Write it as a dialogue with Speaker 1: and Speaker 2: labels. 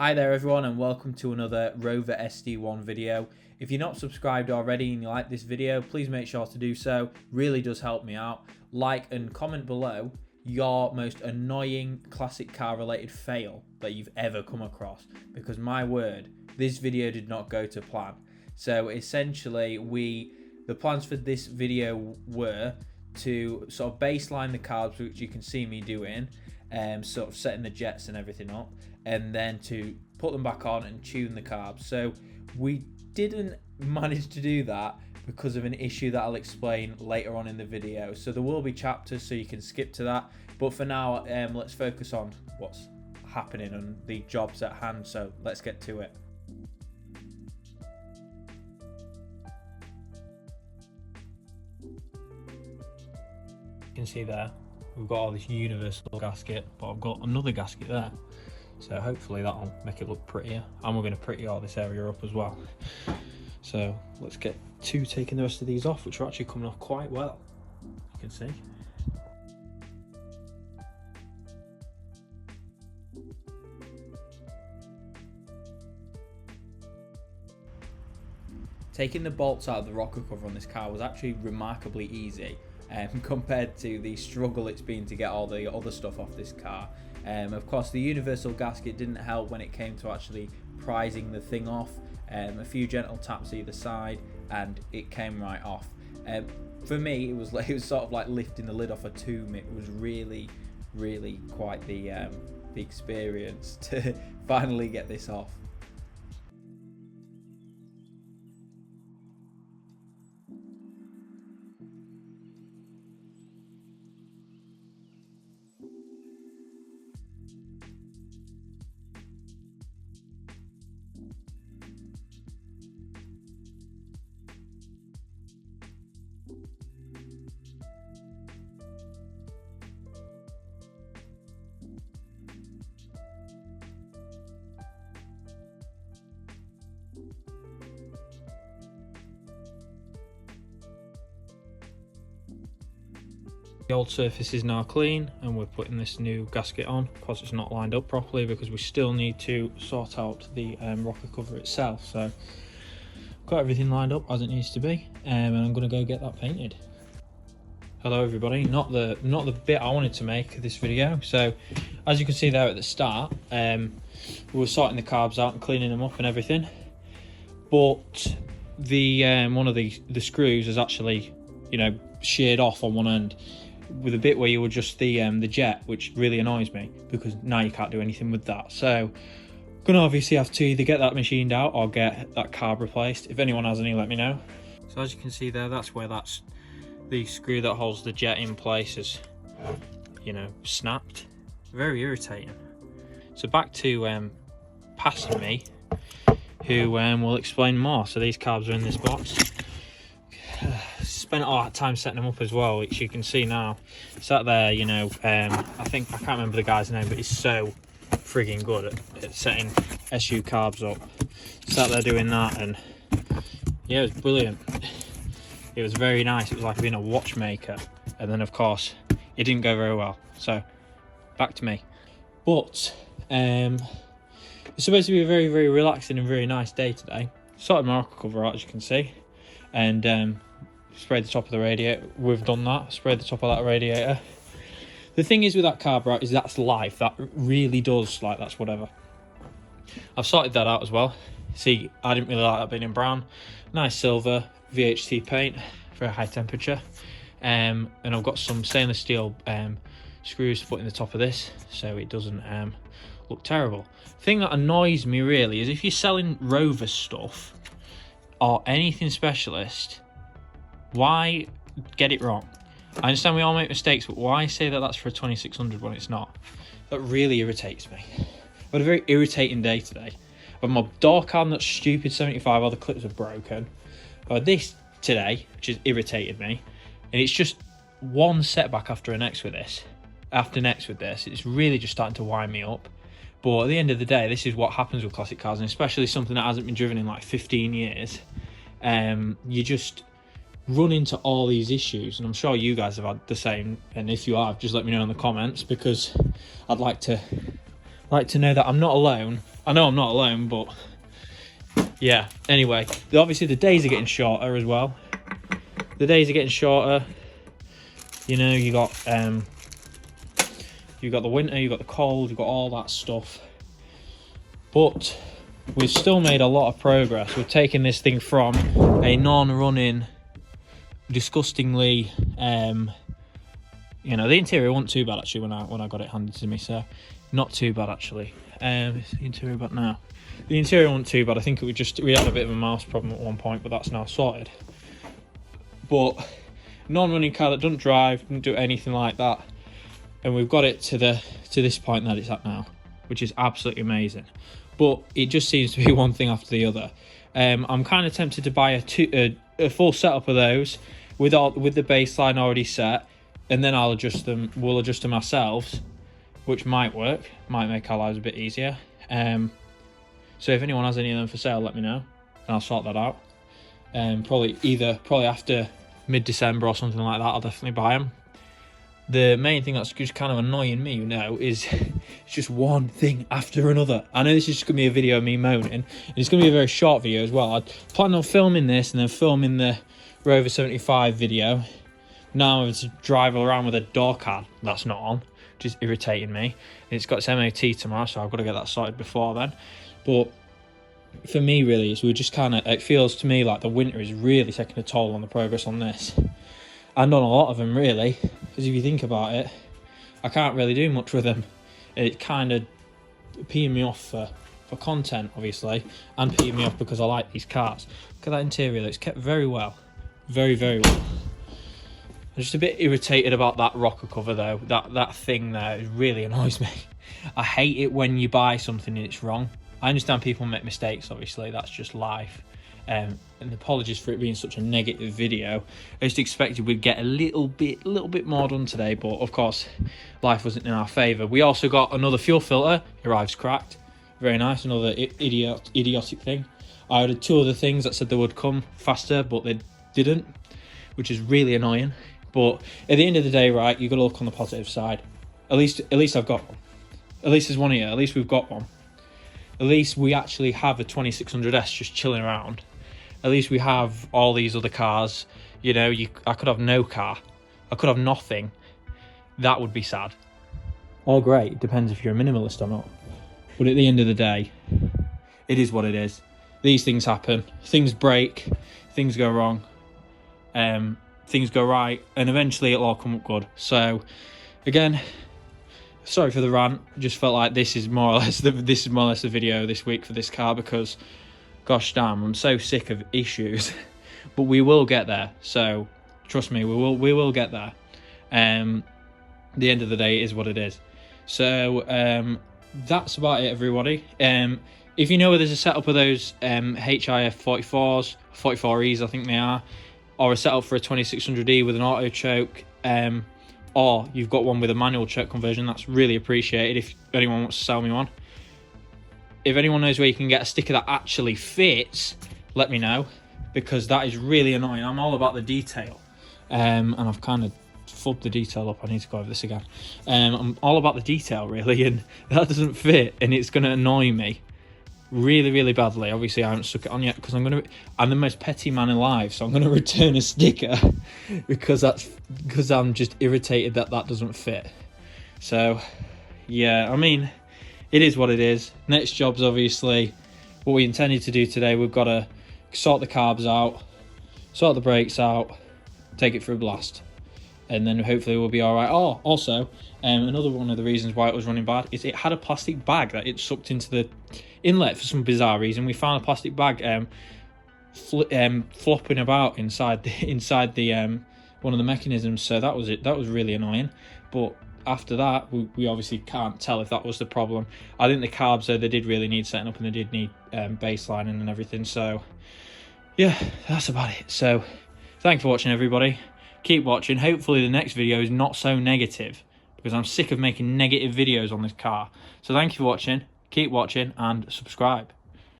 Speaker 1: Hi there everyone, and welcome to another Rover SD1 video. If you're not subscribed already and you like this video, please make sure to do so. Really does help me out. Like and comment below your most annoying classic car related fail that you've ever come across, because my word, this video did not go to plan. So essentially the plans for this video were to sort of baseline the carbs, which you can see me doing, sort of setting the jets and everything up, and then to put them back on and tune the carbs. So we didn't manage to do that because of an issue that I'll explain later on in the video. So there will be chapters, so you can skip to that, but for now let's focus on what's happening and the jobs at hand. So let's get to it. You can see there we've got all this universal gasket, but I've got another gasket there, so hopefully that'll make it look prettier, and we're going to pretty all this area up as well. So let's get to taking the rest of these off, which are actually coming off quite well, you can see. Taking the bolts out of the rocker cover on this car was actually remarkably easy compared to the struggle it's been to get all the other stuff off this car. Of course, the universal gasket didn't help when it came to actually prizing the thing off. A few gentle taps either side and it came right off. For me, it was sort of like lifting the lid off a tomb. It was really quite the experience to finally get this off. The old surface is now clean, and we're putting this new gasket on. Of course, it's not lined up properly because we still need to sort out the rocker cover itself. So got everything lined up as it needs to be, and I'm going to go get that painted. Hello everybody, not the bit I wanted to make of this video. So as you can see there at the start, we were sorting the carbs out and cleaning them up and everything, but the one of the screws is actually, you know, sheared off on one end with a bit where you adjust the jet, which really annoys me because now you can't do anything with that. So gonna obviously have to either get that machined out or get that carb replaced. If anyone has any, let me know. So as you can see there, that's where the screw that holds the jet in place is, you know, snapped. Very irritating. So back to passing me, who will explain more. So these carbs are in this box. Spent all that time setting them up as well, which you can see now. Sat there, you know, I can't remember the guy's name, but he's so frigging good at setting SU carbs up. Sat there doing that, and yeah, it was brilliant. It was very nice. It was like being a watchmaker. And then of course it didn't go very well, so back to me. But it's supposed to be a very relaxing and very nice day today. Sorted my rocker cover out, as you can see, and sprayed the top of the radiator. We've done that, sprayed the top of that radiator. The thing is with that carburetor is that's life. That really does, like, that's whatever. I've sorted that out as well. See, I didn't really like that being in brown. Nice silver VHT paint, very high temperature. And I've got some stainless steel screws to put in the top of this so it doesn't look terrible. The thing that annoys me really is if you're selling Rover stuff or anything specialist, why get it wrong? I understand we all make mistakes, but why say that that's for a 2600 when it's not? That really irritates me. I've had a very irritating day today. I've had my door cabinet's stupid 75, all the clips are broken. I've had this today, which has irritated me, and it's just one setback after next with this. It's really just starting to wind me up. But at the end of the day, this is what happens with classic cars, and especially something that hasn't been driven in like 15 years. You just run into all these issues, and I'm sure you guys have had the same, and if you have, just let me know in the comments, because I'd like to like to know that I'm not alone. I know I'm not alone, but yeah. Anyway, obviously the days are getting shorter as well. The days are getting shorter. You know, you got the winter, you got the cold, you got all that stuff. But we've still made a lot of progress. We've taken this thing from a non-running, disgustingly, you know, the interior wasn't too bad actually when I got it handed to me, so not too bad actually. The interior, but now the interior wasn't too bad. I think we had a bit of a mouse problem at one point, but that's now sorted. But non-running car that doesn't drive, doesn't do anything like that, and we've got it to this point that it's at now, which is absolutely amazing. But it just seems to be one thing after the other. I'm kind of tempted to buy a full setup of those with the baseline already set, and then we'll adjust them ourselves, which might work, might make our lives a bit easier. So if anyone has any of them for sale, let me know, and I'll sort that out. Probably after mid-December or something like that, I'll definitely buy them. The main thing that's just kind of annoying me, you know, is it's just one thing after another. I know this is just going to be a video of me moaning, and it's going to be a very short video as well. I planned on filming this and then filming the Rover 75 video. Now I'm having to drive around with a door card that's not on, which is irritating me. It's got its MOT tomorrow, so I've got to get that sorted before then. But for me, really, it feels to me like the winter is really taking a toll on the progress on this. And on a lot of them, really, because if you think about it, I can't really do much with them. It kind of peeing me off for content, obviously, and peeing me off because I like these cars. Look at that interior, it's kept very well. Very, very well. I'm just a bit irritated about that rocker cover, though. That thing there, it really annoys me. I hate it when you buy something and it's wrong. I understand people make mistakes, obviously, that's just life. And apologies for it being such a negative video. I just expected we'd get a little bit more done today, but of course life wasn't in our favour. We also got another fuel filter. It arrives cracked. Very nice. Another idiotic thing. I ordered 2 other things that said they would come faster, but they didn't, which is really annoying. But at the end of the day, right, you've got to look on the positive side. At least I've got one. At least there's one here. At least we've got one. At least we actually have a 2600S just chilling around. At least we have all these other cars. You know, I could have no car. I could have nothing. That would be sad. Or great. It depends if you're a minimalist or not. But at the end of the day, it is what it is. These things happen. Things break. Things go wrong. Things go right. And eventually it'll all come up good. So, again, sorry for the rant. Just felt like this is more or less the video this week for this car, because gosh damn, I'm so sick of issues. But we will get there. So trust me, we will get there. The end of the day, it is what it is. So that's about it, everybody. If you know where there's a setup of those HIF 44s, 44Es I think they are, or a setup for a 2600E with an auto choke, or you've got one with a manual choke conversion, that's really appreciated if anyone wants to sell me one. If anyone knows where you can get a sticker that actually fits, let me know, because that is really annoying. I'm all about the detail, and I've kind of fubbed the detail up. I need to go over this again. I'm all about the detail, really, and that doesn't fit, and it's going to annoy me really, really badly. Obviously, I haven't stuck it on yet because I'm the most petty man alive, so I'm going to return a sticker because I'm just irritated that doesn't fit. So, yeah, I mean, it is what it is. Next job's obviously what we intended to do today. We've got to sort the carbs out, sort the brakes out, take it for a blast, and then hopefully we'll be all right. Oh, also, another one of the reasons why it was running bad is it had a plastic bag that it sucked into the inlet for some bizarre reason. We found a plastic bag flopping about inside the one of the mechanisms, so that was it. That was really annoying. But after that, we obviously can't tell if that was the problem. I think the carbs, though, they did really need setting up, and they did need baselining and everything. So yeah, that's about it. So thanks for watching, everybody. Keep watching. Hopefully the next video is not so negative, because I'm sick of making negative videos on this car. So thank you for watching. Keep watching and subscribe.